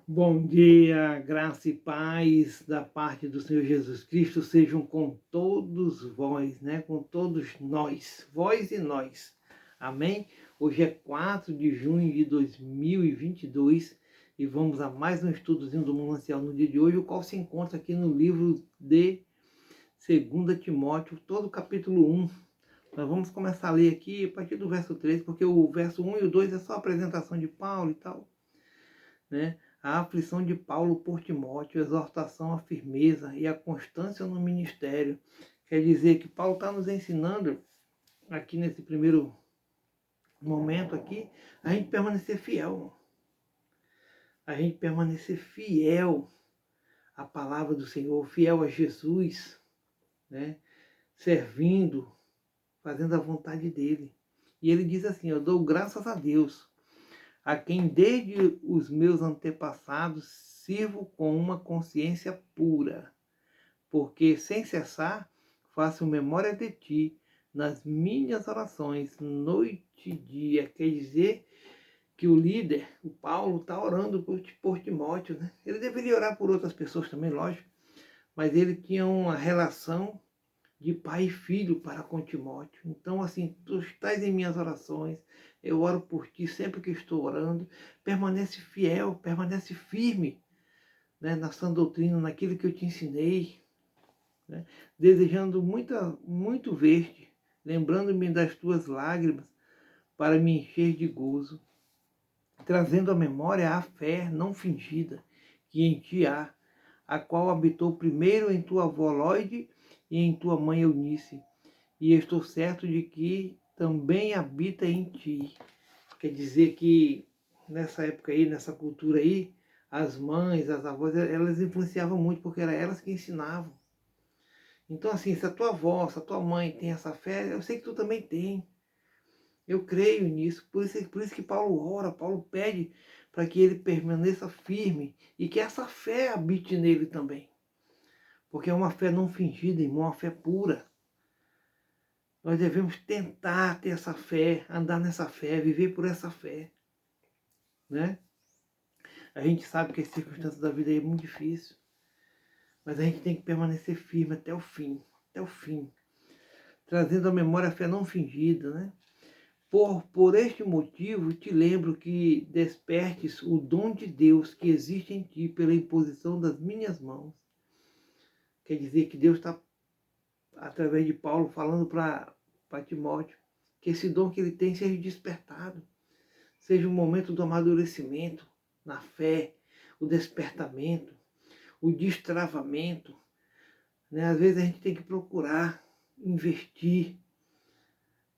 Bom dia, graça e paz da parte do Senhor Jesus Cristo sejam com todos vós, né? Com todos nós, vós e nós. Amém? Hoje é 4 de junho de 2022 e vamos a mais um estudozinho do Manancial no dia de hoje, o qual se encontra aqui no livro de 2 Timóteo, todo o capítulo 1. Nós vamos começar a ler aqui a partir do verso 3, porque o verso 1 e o 2 é só a apresentação de Paulo e tal, né? A aflição de Paulo por Timóteo, exortação à firmeza e à constância no ministério. Quer dizer que Paulo está nos ensinando, aqui nesse primeiro momento aqui, a gente permanecer fiel. A gente permanecer fiel à palavra do Senhor, fiel a Jesus, né? Servindo, fazendo a vontade dele. E ele diz assim, eu dou graças a Deus, a quem desde os meus antepassados sirvo com uma consciência pura, porque sem cessar faço memória de ti nas minhas orações, noite e dia. Quer dizer que o líder, o Paulo, está orando por Timóteo, né? Ele deveria orar por outras pessoas também, lógico, mas ele tinha uma relação de pai e filho para com Timóteo. Então, assim, tu estás em minhas orações, eu oro por ti sempre que estou orando, permanece fiel, permanece firme, né, na sã doutrina, naquilo que eu te ensinei, né, desejando muito ver-te, lembrando-me das tuas lágrimas para me encher de gozo, trazendo à memória a fé não fingida que em ti há, a qual habitou primeiro em tua avó Lóide e em tua mãe Eunice, e estou certo de que também habita em ti. Quer dizer que nessa época aí, nessa cultura aí, as mães, as avós, elas influenciavam muito, porque eram elas que ensinavam. Então, assim, se a tua avó, se a tua mãe tem essa fé, eu sei que tu também tem. Eu creio nisso. Por isso que Paulo ora, Paulo pede para que ele permaneça firme e que essa fé habite nele também. Porque é uma fé não fingida, irmão, uma fé pura. Nós devemos tentar ter essa fé, andar nessa fé, viver por essa fé, né? A gente sabe que as circunstâncias da vida é muito difícil, mas a gente tem que permanecer firme até o fim, trazendo à memória a fé não fingida, né? Por este motivo, te lembro que despertes o dom de Deus que existe em ti pela imposição das minhas mãos. Quer dizer que Deus está, através de Paulo, falando para Timóteo, que esse dom que ele tem seja despertado, seja um momento do amadurecimento na fé, o despertamento, o destravamento, né? Às vezes a gente tem que procurar investir,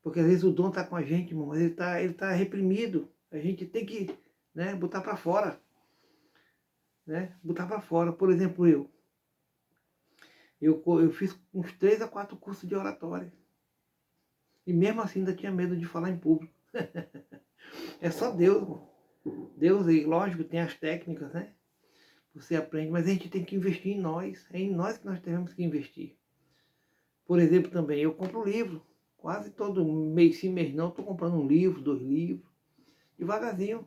porque às vezes o dom está com a gente, irmão, mas ele tá reprimido. A gente tem que, né, botar para fora, né? Botar para fora. Por exemplo, eu fiz uns 3 a 4 cursos de oratória. E mesmo assim ainda tinha medo de falar em público. É só Deus, irmão. Deus, e lógico, tem as técnicas, né? Você aprende, mas a gente tem que investir em nós. É em nós que nós temos que investir. Por exemplo, também, eu compro livro. Quase todo mês, sim, mês não, estou comprando um livro, 2 livros. Devagarzinho,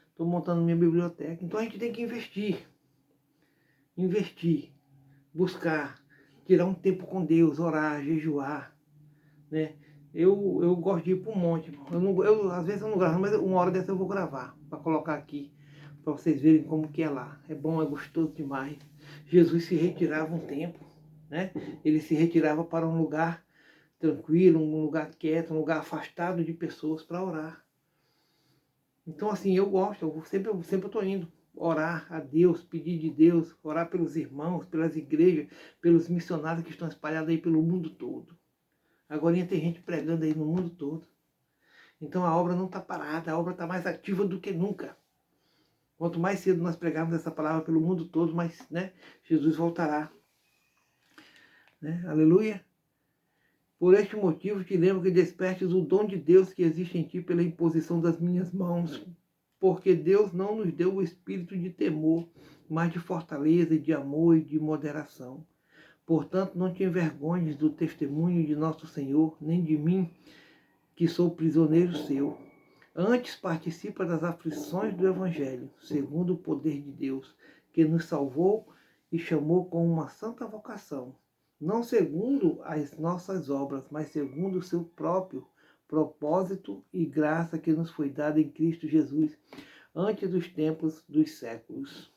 estou montando minha biblioteca. Então a gente tem que investir. Investir. Buscar. Tirar um tempo com Deus, orar, jejuar, né? Eu gosto de ir para um monte. Às vezes eu não gravo, mas uma hora dessa eu vou gravar, para colocar aqui, para vocês verem como que é lá. É bom, é gostoso demais. Jesus se retirava um tempo, né? Ele se retirava para um lugar tranquilo, um lugar quieto, um lugar afastado de pessoas para orar. Então, assim, eu gosto, eu sempre estou indo orar a Deus, pedir de Deus, orar pelos irmãos, pelas igrejas, pelos missionários que estão espalhados aí pelo mundo todo. Agora tem gente pregando aí no mundo todo. Então a obra não está parada, a obra está mais ativa do que nunca. Quanto mais cedo nós pregarmos essa palavra pelo mundo todo, mais, né, Jesus voltará. Né? Aleluia. Por este motivo te lembro que despertes o dom de Deus que existe em ti pela imposição das minhas mãos. Porque Deus não nos deu o espírito de temor, mas de fortaleza, de amor e de moderação. Portanto, não te envergonhes do testemunho de nosso Senhor, nem de mim, que sou prisioneiro seu. Antes participa das aflições do Evangelho, segundo o poder de Deus, que nos salvou e chamou com uma santa vocação, não segundo as nossas obras, mas segundo o seu próprio propósito e graça que nos foi dada em Cristo Jesus, antes dos tempos dos séculos.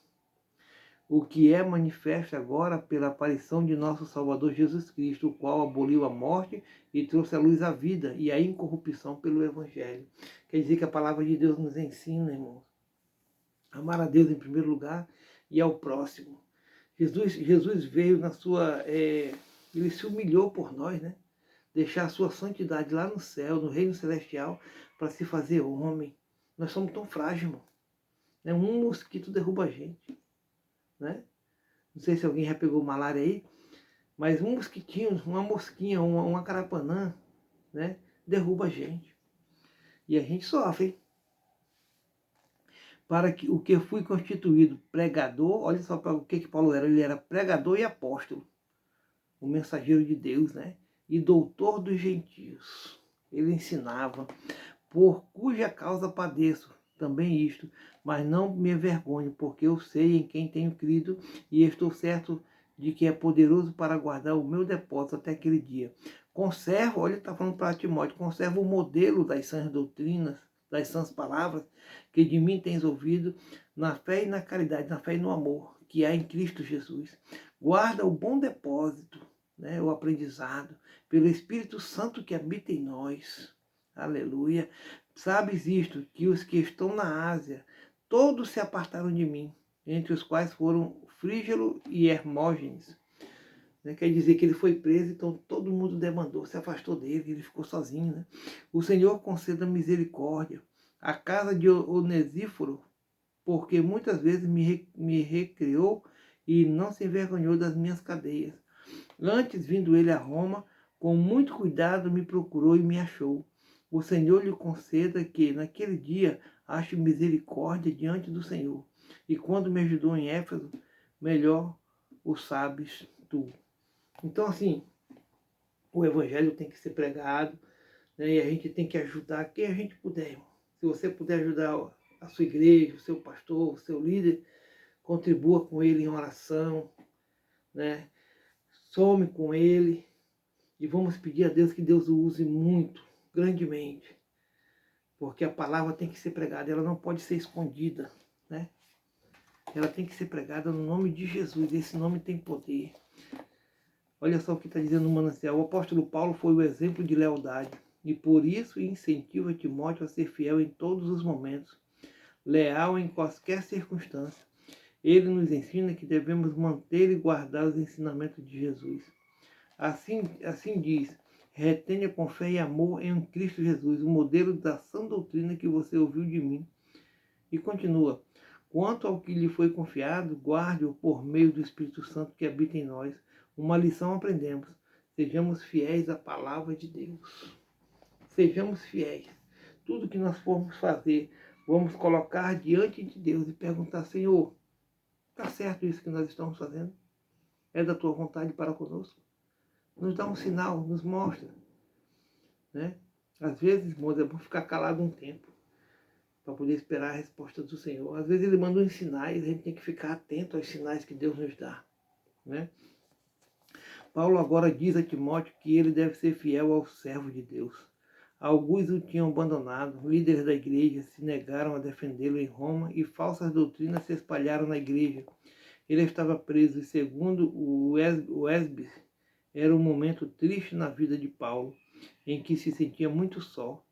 O que é manifesto agora pela aparição de nosso Salvador Jesus Cristo, o qual aboliu a morte e trouxe à luz a vida e a incorrupção pelo Evangelho. Quer dizer que a palavra de Deus nos ensina, irmãos, a amar a Deus em primeiro lugar e ao próximo. Jesus veio na sua... ele se humilhou por nós, né? Deixar a sua santidade lá no céu, no reino celestial, para se fazer homem. Nós somos tão frágeis, irmão. Um mosquito derruba a gente. Né? Não sei se alguém já pegou malária aí, mas um mosquitinho, uma mosquinha, uma carapanã, né, derruba a gente. E a gente sofre. Para que o que fui constituído pregador, olha só para o que Paulo era, ele era pregador e apóstolo, o mensageiro de Deus, né? E doutor dos gentios. Ele ensinava, por cuja causa padeço também isto, mas não me envergonho, porque eu sei em quem tenho crido e estou certo de que é poderoso para guardar o meu depósito até aquele dia. Conservo, olha, ele está falando para Timóteo, conservo o modelo das sãs doutrinas, das sãs palavras, que de mim tens ouvido, na fé e na caridade, na fé e no amor, que há em Cristo Jesus. Guarda o bom depósito, né, o aprendizado, pelo Espírito Santo que habita em nós. Aleluia. Sabes isto, que os que estão na Ásia, todos se apartaram de mim, entre os quais foram Frígelo e Hermógenes. Quer dizer que ele foi preso, então todo mundo demandou, se afastou dele, ele ficou sozinho. Né? O Senhor conceda misericórdia à casa de Onesíforo, porque muitas vezes me recriou e não se envergonhou das minhas cadeias. Antes, vindo ele a Roma, com muito cuidado me procurou e me achou. O Senhor lhe conceda que, naquele dia, ache misericórdia diante do Senhor. E quando me ajudou em Éfeso, melhor o sabes tu. Então, assim, o Evangelho tem que ser pregado, né, e a gente tem que ajudar quem a gente puder. Irmão. Se você puder ajudar a sua igreja, o seu pastor, o seu líder, contribua com ele em oração, né? Some com ele e vamos pedir a Deus que Deus o use muito, grandemente, porque a palavra tem que ser pregada, ela não pode ser escondida, né? Ela tem que ser pregada no nome de Jesus, esse nome tem poder. Olha só o que está dizendo no manancial, o apóstolo Paulo foi o exemplo de lealdade e por isso incentiva Timóteo a ser fiel em todos os momentos, leal em quaisquer circunstância. Ele nos ensina que devemos manter e guardar os ensinamentos de Jesus. Assim diz, retenha com fé e amor em Cristo Jesus, o modelo da sã doutrina que você ouviu de mim. E continua, quanto ao que lhe foi confiado, guarde-o por meio do Espírito Santo que habita em nós. Uma lição aprendemos, sejamos fiéis à palavra de Deus. Sejamos fiéis. Tudo que nós formos fazer, vamos colocar diante de Deus e perguntar, Senhor, está certo isso que nós estamos fazendo? É da tua vontade para conosco? Nos dá um sinal, nos mostra. Né? Às vezes, irmãos, é bom ficar calado um tempo para poder esperar a resposta do Senhor. Às vezes ele manda uns sinais, a gente tem que ficar atento aos sinais que Deus nos dá. Né? Paulo agora diz a Timóteo que ele deve ser fiel ao servo de Deus. Alguns o tinham abandonado, líderes da igreja se negaram a defendê-lo em Roma e falsas doutrinas se espalharam na igreja. Ele estava preso e, segundo o Esbis, era um momento triste na vida de Paulo, em que se sentia muito só.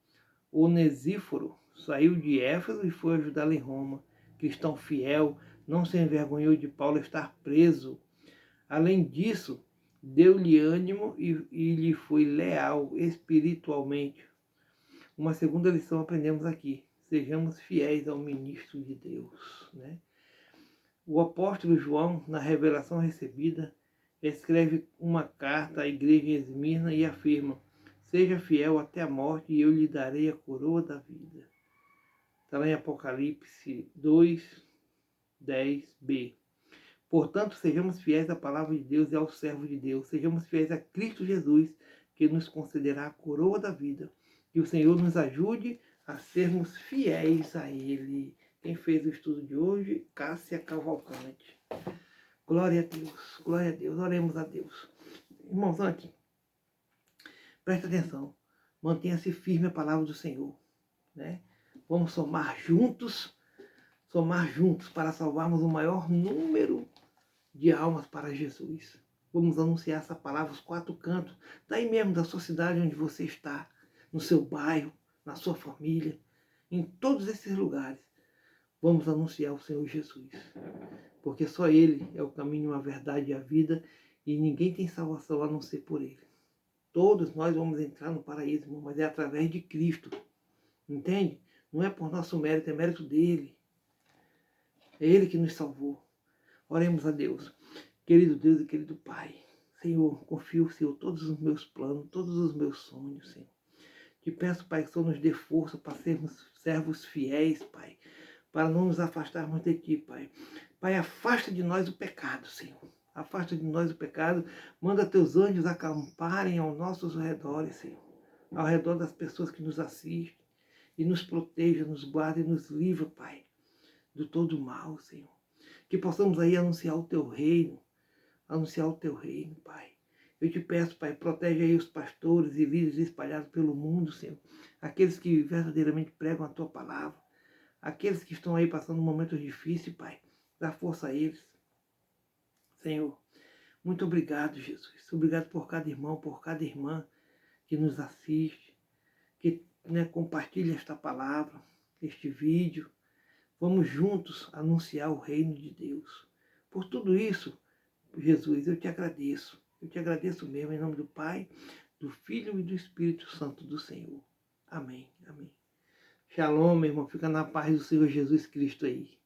Onesíforo saiu de Éfeso e foi ajudá-lo em Roma. Cristão fiel, não se envergonhou de Paulo estar preso. Além disso, deu-lhe ânimo e lhe foi leal espiritualmente. Uma segunda lição aprendemos aqui. Sejamos fiéis ao ministro de Deus. Né? O apóstolo João, na revelação recebida, escreve uma carta à igreja em Esmirna e afirma, seja fiel até a morte e eu lhe darei a coroa da vida. Está lá em Apocalipse 2, 10b. Portanto, sejamos fiéis à palavra de Deus e ao servo de Deus. Sejamos fiéis a Cristo Jesus, que nos concederá a coroa da vida. Que o Senhor nos ajude a sermos fiéis a Ele. Quem fez o estudo de hoje? Cássia Cavalcante. Glória a Deus, glória a Deus, oremos a Deus. Irmãos, antes, presta atenção, mantenha-se firme a palavra do Senhor, né? Vamos somar juntos para salvarmos o maior número de almas para Jesus. Vamos anunciar essa palavra aos 4 cantos, daí mesmo da sua cidade onde você está, no seu bairro, na sua família, em todos esses lugares. Vamos anunciar o Senhor Jesus, porque só Ele é o caminho, a verdade e a vida, e ninguém tem salvação a não ser por Ele. Todos nós vamos entrar no paraíso, irmão, mas é através de Cristo, entende? Não é por nosso mérito, é mérito dEle. É Ele que nos salvou. Oremos a Deus. Querido Deus e querido Pai, Senhor, confio, Senhor, todos os meus planos, todos os meus sonhos, Senhor. Te peço, Pai, que o Senhor nos dê força para sermos servos fiéis, Pai, para não nos afastarmos de Ti, Pai. Pai, afasta de nós o pecado, Senhor. Afasta de nós o pecado. Manda Teus anjos acamparem ao nossos redores, Senhor. Ao redor das pessoas que nos assistem. E nos proteja, nos guarda e nos livra, Pai, do todo mal, Senhor. Que possamos aí anunciar o Teu reino. Anunciar o Teu reino, Pai. Eu te peço, Pai, protege aí os pastores e líderes espalhados pelo mundo, Senhor. Aqueles que verdadeiramente pregam a Tua palavra. Aqueles que estão aí passando momentos difíceis, Pai. Dá força a eles. Senhor, muito obrigado, Jesus. Obrigado por cada irmão, por cada irmã que nos assiste, que compartilha esta palavra, este vídeo. Vamos juntos anunciar o reino de Deus. Por tudo isso, Jesus, eu te agradeço. Eu te agradeço mesmo em nome do Pai, do Filho e do Espírito Santo do Senhor. Amém, amém. Shalom, meu irmão. Fica na paz do Senhor Jesus Cristo aí.